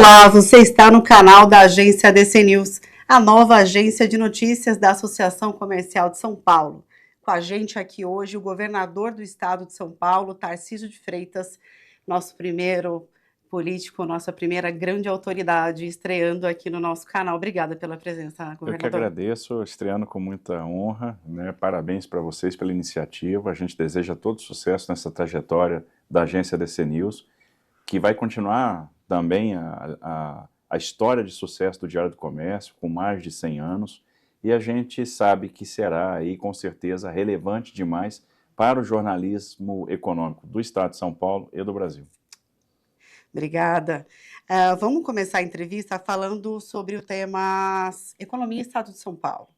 Olá, você está no canal da agência DC News, a nova agência de notícias da Associação Comercial de São Paulo. Com a gente aqui hoje o governador do estado de São Paulo, Tarcísio de Freitas, nosso primeiro político, nossa primeira grande autoridade, estreando aqui no nosso canal. Obrigada pela presença, Eu que governador. agradeço, estreando com muita honra, né? Parabéns para vocês pela iniciativa. A gente deseja todo sucesso nessa trajetória da agência DC News, que vai continuar também a história de sucesso do Diário do Comércio, com mais de 100 anos, e a gente sabe que será aí, com certeza, relevante demais para o jornalismo econômico do Estado de São Paulo e do Brasil. Obrigada. Vamos começar a entrevista falando sobre o tema Economia e Estado de São Paulo.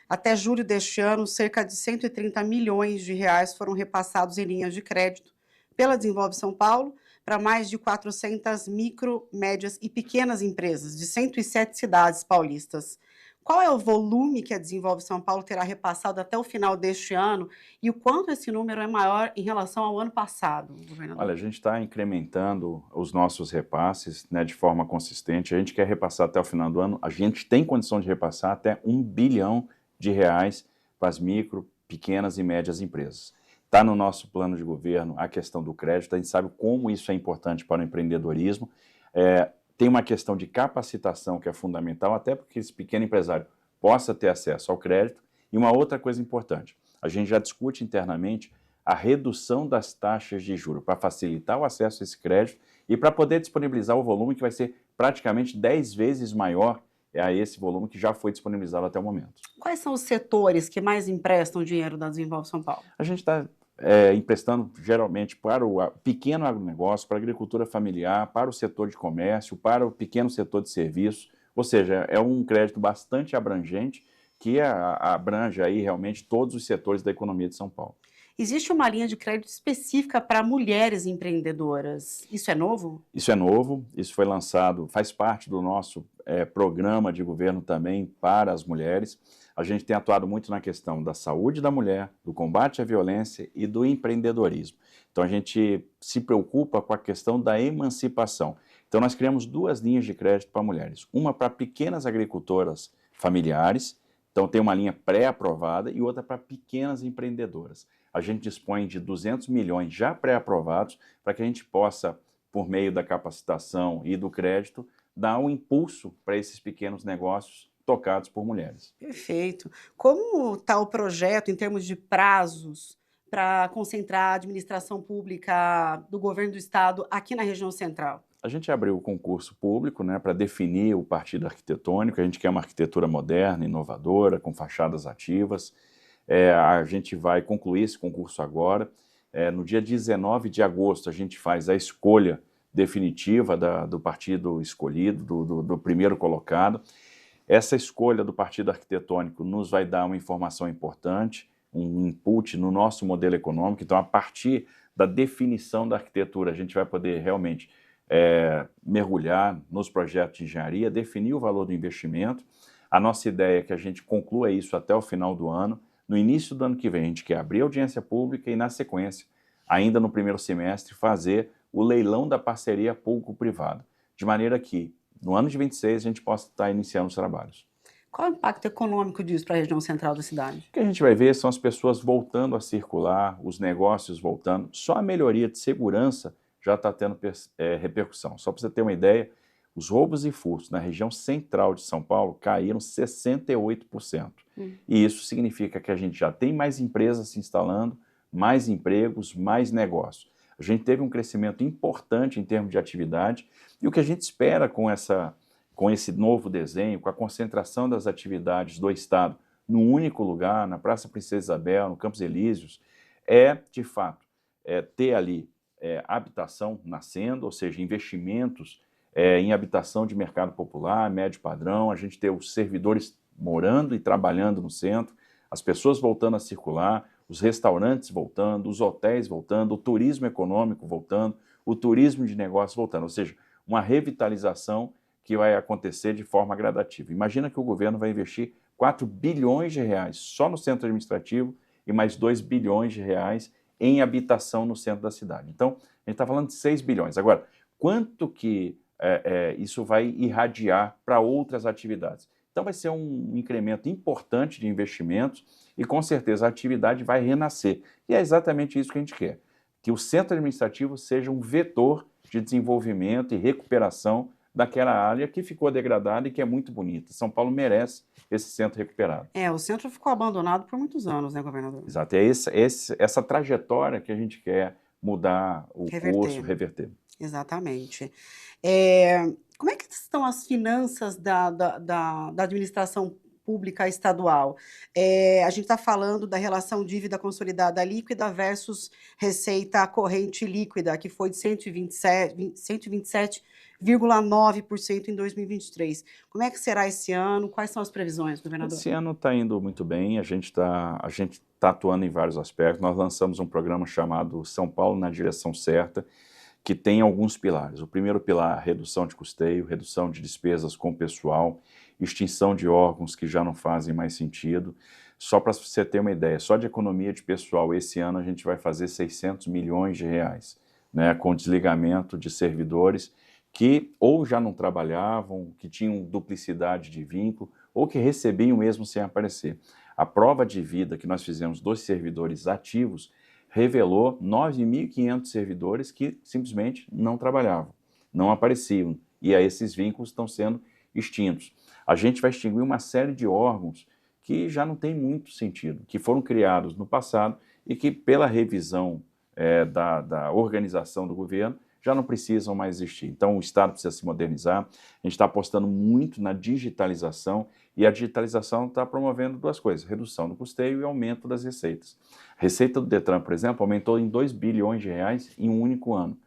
Até julho deste ano, cerca de 130 milhões de reais foram repassados em linhas de crédito pela Desenvolve São Paulo para mais de 400 micro, médias e pequenas empresas de 107 cidades paulistas. Qual é o volume que a Desenvolve São Paulo terá repassado até o final deste ano e o quanto esse número é maior em relação ao ano passado, Olha, governador? a gente está incrementando os nossos repasses, né, de forma consistente. A gente quer repassar até o final do ano. A gente tem condição de repassar até R$ 1 bilhão para as micro, pequenas e médias empresas. Está no nosso plano de governo a questão do crédito. A gente sabe como isso é importante para o empreendedorismo. Tem uma questão de capacitação que é fundamental, até porque esse pequeno empresário possa ter acesso ao crédito. E uma outra coisa importante, a gente já discute internamente a redução das taxas de juros para facilitar o acesso a esse crédito e para poder disponibilizar o volume que vai ser praticamente 10 vezes maior a esse volume que já foi disponibilizado até o momento. Quais são os setores que mais emprestam dinheiro da Desenvolve São Paulo? A gente está emprestando geralmente para o pequeno agronegócio, para a agricultura familiar, para o setor de comércio, para o pequeno setor de serviços, ou seja, é um crédito bastante abrangente que abrange aí realmente todos os setores da economia de São Paulo. Existe uma linha de crédito específica para mulheres empreendedoras. Isso é novo? Isso é novo, isso foi lançado, faz parte do nosso programa de governo também para as mulheres. A gente tem atuado muito na questão da saúde da mulher, do combate à violência e do empreendedorismo. Então a gente se preocupa com a questão da emancipação. Então nós criamos duas linhas de crédito para mulheres. Uma para pequenas agricultoras familiares, então tem uma linha pré-aprovada, e outra para pequenas empreendedoras. A gente dispõe de 200 milhões já pré-aprovados para que a gente possa, por meio da capacitação e do crédito, dar um impulso para esses pequenos negócios tocados por mulheres. Perfeito. Como está o projeto em termos de prazos para concentrar a administração pública do governo do estado aqui na região central? A gente abriu o concurso público, né, para definir o partido arquitetônico. A gente quer uma arquitetura moderna, inovadora, com fachadas ativas. A gente vai concluir esse concurso agora. No dia 19 de agosto, a gente faz a escolha definitiva do partido escolhido, do primeiro colocado. Essa escolha do partido arquitetônico nos vai dar uma informação importante, um input no nosso modelo econômico. Então, a partir da definição da arquitetura, a gente vai poder realmente mergulhar nos projetos de engenharia, definir o valor do investimento. A nossa ideia é que a gente conclua isso até o final do ano. No início do ano que vem, a gente quer abrir audiência pública e, na sequência, ainda no primeiro semestre, fazer o leilão da parceria público-privada, de maneira que, no ano de 26, a gente possa estar iniciando os trabalhos. Qual é o impacto econômico disso para a região central da cidade? O que a gente vai ver são as pessoas voltando a circular, os negócios voltando. Só a melhoria de segurança já está tendo repercussão. Só para você ter uma ideia, os roubos e furtos na região central de São Paulo caíram 68%. E isso significa que a gente já tem mais empresas se instalando, mais empregos, mais negócios. A gente teve um crescimento importante em termos de atividade, e o que a gente espera com esse novo desenho, com a concentração das atividades do Estado num único lugar, na Praça Princesa Isabel, no Campos Elíseos, de fato, ter ali habitação nascendo, ou seja, investimentos em habitação de mercado popular, médio padrão, a gente ter os servidores morando e trabalhando no centro, as pessoas voltando a circular, os restaurantes voltando, os hotéis voltando, o turismo econômico voltando, o turismo de negócios voltando, ou seja, uma revitalização que vai acontecer de forma gradativa. Imagina que o governo vai investir R$ 4 bilhões só no centro administrativo e mais R$ 2 bilhões em habitação no centro da cidade. Então, a gente está falando de 6 bilhões. Agora, quanto que isso vai irradiar para outras atividades. Então vai ser um incremento importante de investimentos e com certeza a atividade vai renascer. E é exatamente isso que a gente quer, que o centro administrativo seja um vetor de desenvolvimento e recuperação daquela área que ficou degradada e que é muito bonita. São Paulo merece esse centro recuperado. O centro ficou abandonado por muitos anos, né, governador? Exato, é essa trajetória que a gente quer mudar o curso, reverter. Exatamente. Como é que estão as finanças da administração pública estadual? A gente está falando da relação dívida consolidada líquida versus receita corrente líquida, que foi de 127,9% em 2023. Como é que será esse ano? Quais são as previsões, governador? Esse ano está indo muito bem, a gente tá atuando em vários aspectos. Nós lançamos um programa chamado São Paulo na Direção Certa, que tem alguns pilares. O primeiro pilar, redução de custeio, redução de despesas com pessoal, extinção de órgãos que já não fazem mais sentido. Só para você ter uma ideia, só de economia de pessoal, esse ano a gente vai fazer 600 milhões de reais, né, com desligamento de servidores que ou já não trabalhavam, que tinham duplicidade de vínculo, ou que recebiam mesmo sem aparecer. A prova de vida que nós fizemos dos servidores ativos revelou 9.500 servidores que simplesmente não trabalhavam, não apareciam, e aí esses vínculos estão sendo extintos. A gente vai extinguir uma série de órgãos que já não tem muito sentido, que foram criados no passado e que, pela revisão da organização do governo, já não precisam mais existir. Então, o Estado precisa se modernizar, a gente está apostando muito na digitalização, e a digitalização está promovendo duas coisas, redução do custeio e aumento das receitas. A receita do Detran, por exemplo, aumentou em 2 bilhões de reais em um único ano.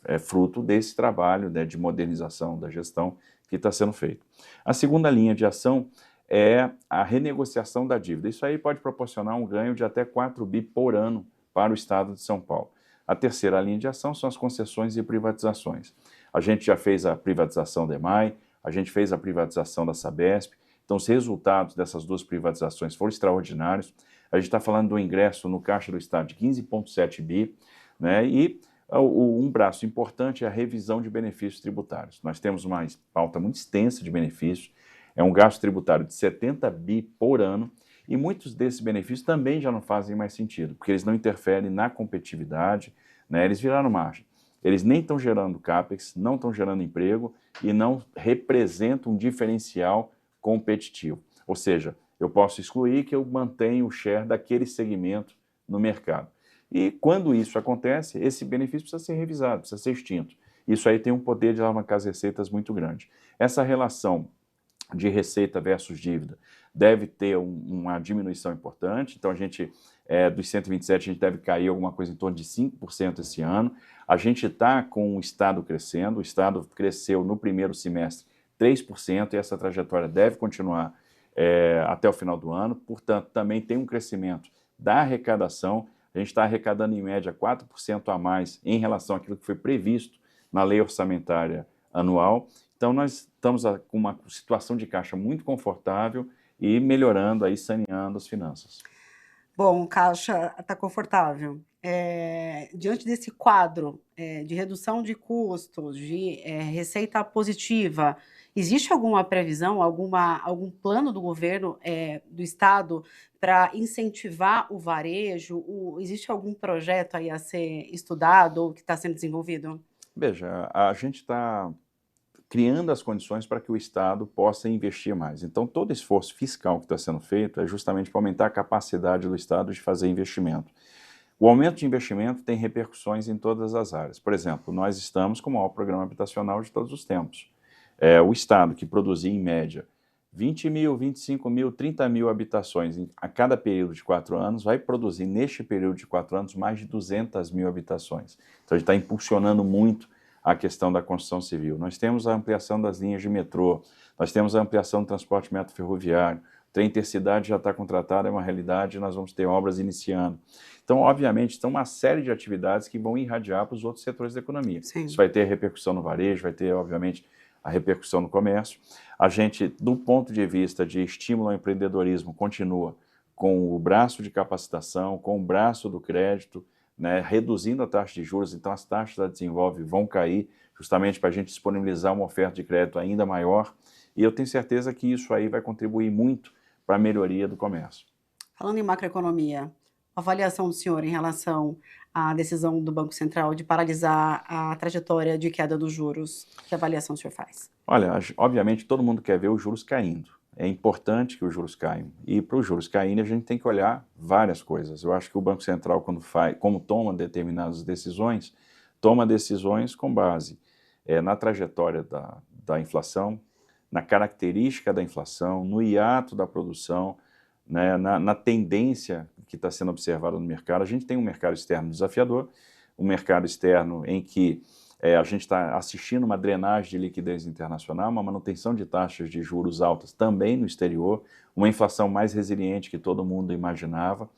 É fruto desse trabalho, né, de modernização da gestão que está sendo feito. A segunda linha de ação é a renegociação da dívida. Isso aí pode proporcionar um ganho de até 4 bi por ano para o Estado de São Paulo. A terceira linha de ação são as concessões e privatizações. A gente já fez a privatização da EMAI, a gente fez a privatização da Sabesp, então os resultados dessas duas privatizações foram extraordinários. A gente está falando do ingresso no Caixa do Estado de 15,7 bi, né, e um braço importante é a revisão de benefícios tributários. Nós temos uma pauta muito extensa de benefícios, é um gasto tributário de 70 bi por ano, e muitos desses benefícios também já não fazem mais sentido, porque eles não interferem na competitividade, né? Eles viraram margem. Eles nem estão gerando CAPEX, não estão gerando emprego e não representam um diferencial competitivo. Ou seja, eu posso excluir que eu mantenho o share daquele segmento no mercado. E quando isso acontece, esse benefício precisa ser revisado, precisa ser extinto. Isso aí tem um poder de alavancar as receitas muito grande. Essa relação de receita versus dívida deve ter uma diminuição importante, então a gente, dos 127, a gente deve cair alguma coisa em torno de 5% esse ano. A gente está com o Estado crescendo, o Estado cresceu no primeiro semestre 3%, e essa trajetória deve continuar até o final do ano, portanto, também tem um crescimento da arrecadação, a gente está arrecadando em média 4% a mais em relação àquilo que foi previsto na lei orçamentária anual. Então, nós estamos com uma situação de caixa muito confortável e melhorando, aí, saneando as finanças. Bom, o caixa está confortável. Diante desse quadro de redução de custos, de receita positiva, existe alguma previsão, algum plano do governo, do Estado, para incentivar o varejo? Existe algum projeto aí a ser estudado ou que está sendo desenvolvido? Veja, a gente está criando as condições para que o Estado possa investir mais. Então, todo esforço fiscal que está sendo feito é justamente para aumentar a capacidade do Estado de fazer investimento. O aumento de investimento tem repercussões em todas as áreas. Por exemplo, nós estamos com o maior programa habitacional de todos os tempos. O Estado, que produzia, em média, 20 mil, 25 mil, 30 mil habitações a cada período de 4 anos, vai produzir, neste período de 4 anos, mais de 200 mil habitações. Então, a gente está impulsionando muito a questão da construção civil. Nós temos a ampliação das linhas de metrô, nós temos a ampliação do transporte ferroviário, o trem intercidade já está contratado, é uma realidade, nós vamos ter obras iniciando. Então, obviamente, são uma série de atividades que vão irradiar para os outros setores da economia. Sim. Isso vai ter repercussão no varejo, vai ter, obviamente, a repercussão no comércio. A gente, do ponto de vista de estímulo ao empreendedorismo, continua com o braço de capacitação, com o braço do crédito, né, reduzindo a taxa de juros, então as taxas da Desenvolve vão cair, justamente para a gente disponibilizar uma oferta de crédito ainda maior, e eu tenho certeza que isso aí vai contribuir muito para a melhoria do comércio. Falando em macroeconomia, a avaliação do senhor em relação à decisão do Banco Central de paralisar a trajetória de queda dos juros, que avaliação o senhor faz? Olha, obviamente todo mundo quer ver os juros caindo. É importante que os juros caiam. E para os juros caírem, a gente tem que olhar várias coisas. Eu acho que o Banco Central, como toma determinadas decisões, toma decisões com base na trajetória da inflação, na característica da inflação, no hiato da produção, né, na tendência que está sendo observada no mercado. A gente tem um mercado externo desafiador, um mercado externo em que a gente está assistindo uma drenagem de liquidez internacional, uma manutenção de taxas de juros altas também no exterior, uma inflação mais resiliente que todo mundo imaginava.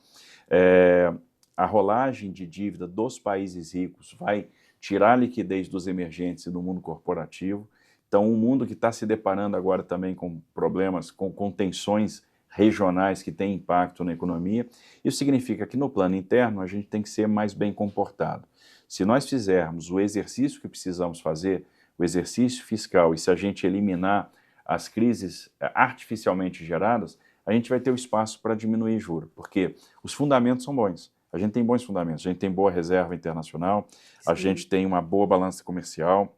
A rolagem de dívida dos países ricos vai tirar a liquidez dos emergentes e do mundo corporativo. Então, um mundo que está se deparando agora também com problemas, com tensões regionais que têm impacto na economia. Isso significa que no plano interno a gente tem que ser mais bem comportado. Se nós fizermos o exercício que precisamos fazer, o exercício fiscal, e se a gente eliminar as crises artificialmente geradas, a gente vai ter o espaço para diminuir juros, porque os fundamentos são bons. A gente tem bons fundamentos, a gente tem boa reserva internacional, a gente tem uma boa balança comercial,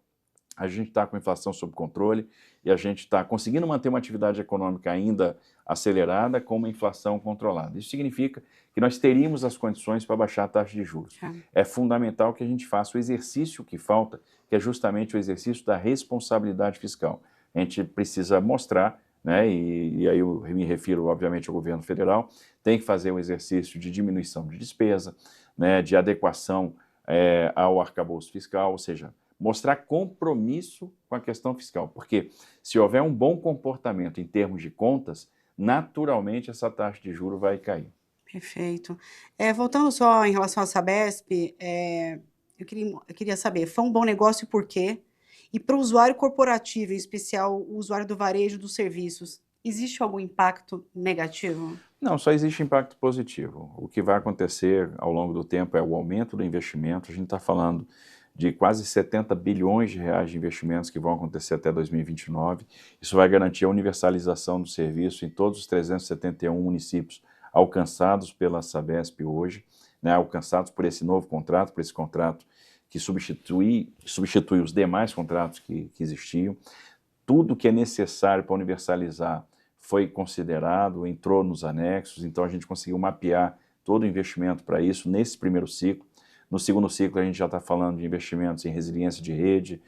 a gente está com a inflação sob controle e a gente está conseguindo manter uma atividade econômica ainda acelerada com uma inflação controlada. Isso significa que nós teríamos as condições para baixar a taxa de juros. É fundamental que a gente faça o exercício que falta, que é justamente o exercício da responsabilidade fiscal. A gente precisa mostrar, né, e aí eu me refiro, obviamente, ao governo federal, tem que fazer um exercício de diminuição de despesa, né, de adequação ao arcabouço fiscal, ou seja, mostrar compromisso com a questão fiscal, porque se houver um bom comportamento em termos de contas, naturalmente essa taxa de juros vai cair. Perfeito. Voltando só em relação à Sabesp, eu queria saber, foi um bom negócio por quê? E para o usuário corporativo, em especial o usuário do varejo dos serviços, existe algum impacto negativo? Não, só existe impacto positivo. O que vai acontecer ao longo do tempo é o aumento do investimento. A gente está falando de quase 70 bilhões de reais de investimentos que vão acontecer até 2029. Isso vai garantir a universalização do serviço em todos os 371 municípios alcançados pela Sabesp hoje, né, alcançados por esse novo contrato, por esse contrato que substitui os demais contratos que existiam. Tudo que é necessário para universalizar foi considerado, entrou nos anexos, então a gente conseguiu mapear todo o investimento para isso nesse primeiro ciclo. No segundo ciclo, a gente já está falando de investimentos em resiliência de rede,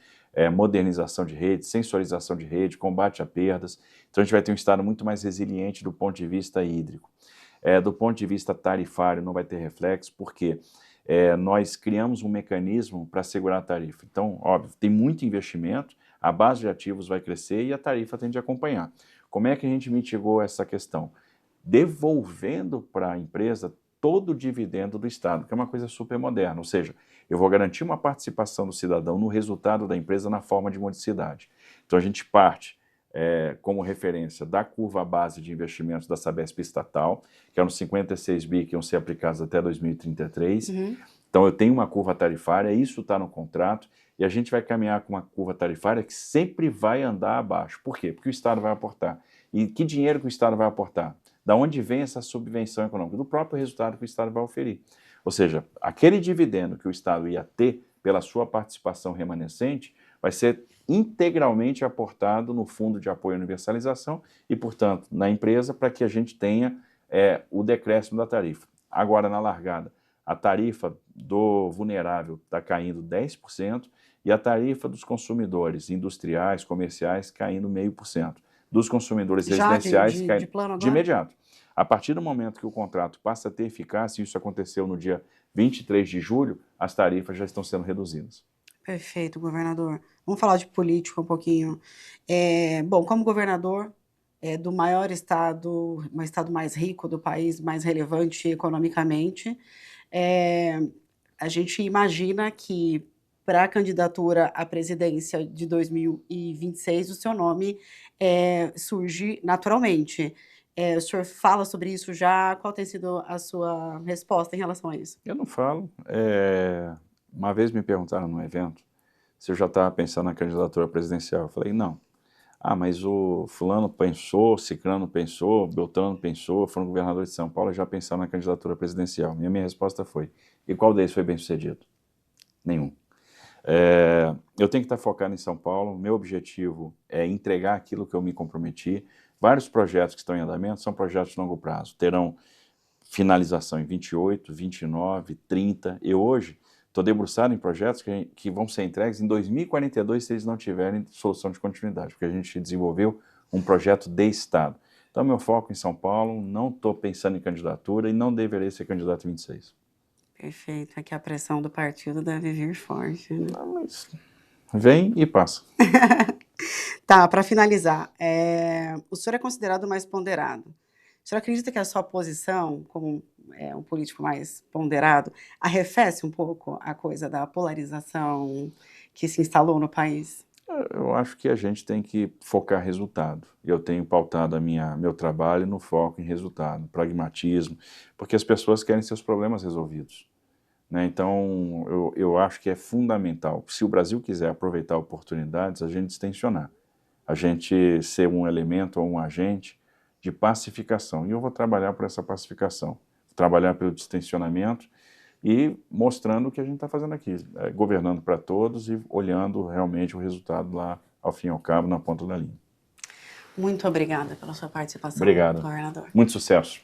modernização de rede, sensorização de rede, combate a perdas. Então, a gente vai ter um estado muito mais resiliente do ponto de vista hídrico. Do ponto de vista tarifário, não vai ter reflexo, porque nós criamos um mecanismo para segurar a tarifa. Então, óbvio, tem muito investimento, a base de ativos vai crescer e a tarifa tem de acompanhar. Como é que a gente mitigou essa questão? Devolvendo para a empresa todo o dividendo do Estado, que é uma coisa super moderna, ou seja, eu vou garantir uma participação do cidadão no resultado da empresa na forma de modicidade. Então a gente parte como referência da curva base de investimentos da Sabesp estatal, que eram 56 bi que iam ser aplicados até 2033. Então eu tenho uma curva tarifária, isso está no contrato, e a gente vai caminhar com uma curva tarifária que sempre vai andar abaixo. Por quê? Porque o Estado vai aportar. E que dinheiro que o Estado vai aportar? Da onde vem essa subvenção econômica? Do próprio resultado que o Estado vai oferir. Ou seja, aquele dividendo que o Estado ia ter pela sua participação remanescente vai ser integralmente aportado no Fundo de Apoio à Universalização e, portanto, na empresa, para que a gente tenha o decréscimo da tarifa. Agora, na largada, a tarifa do vulnerável está caindo 10% e a tarifa dos consumidores industriais, comerciais, caindo 0,5%. Dos consumidores residenciais de imediato. A partir do momento que o contrato passa a ter eficácia, e isso aconteceu no dia 23 de julho, as tarifas já estão sendo reduzidas. Perfeito, governador. Vamos falar de política um pouquinho. Bom, como governador do maior estado, o estado mais rico do país, mais relevante economicamente, a gente imagina que para a candidatura à presidência de 2026 o seu nome surge naturalmente. O senhor fala sobre isso já? Qual tem sido a sua resposta em relação a isso? Eu não falo. Uma vez me perguntaram num evento se eu já estava pensando na candidatura presidencial. Eu falei, não. Ah, mas o fulano pensou, ciclano pensou, beltrano pensou, foram governadores de São Paulo e já pensaram na candidatura presidencial. E a minha resposta foi, e qual deles foi bem sucedido? Nenhum. Eu tenho que estar focado em São Paulo, meu objetivo é entregar aquilo que eu me comprometi. Vários projetos que estão em andamento são projetos de longo prazo, terão finalização em 28, 29, 30, e hoje estou debruçado em projetos que vão ser entregues em 2042 se eles não tiverem solução de continuidade, porque a gente desenvolveu um projeto de Estado. Então, meu foco em São Paulo, não estou pensando em candidatura e não deveria ser candidato em 26. Perfeito. Aqui a pressão do partido deve vir forte, né? Não, mas vem e passa. Tá, para finalizar, o senhor é considerado mais ponderado. O senhor acredita que a sua posição, como um político mais ponderado, arrefece um pouco a coisa da polarização que se instalou no país? Eu acho que a gente tem que focar resultado. Eu tenho pautado meu trabalho no foco em resultado, pragmatismo, porque as pessoas querem seus problemas resolvidos, né? Então, eu acho que é fundamental, se o Brasil quiser aproveitar oportunidades, a gente extensionar, a gente ser um elemento ou um agente de pacificação. E eu vou trabalhar por essa pacificação, trabalhar pelo distensionamento e mostrando o que a gente está fazendo aqui, governando para todos e olhando realmente o resultado lá, ao fim e ao cabo, na ponta da linha. Muito obrigada pela sua participação, Obrigado. governador. Muito sucesso.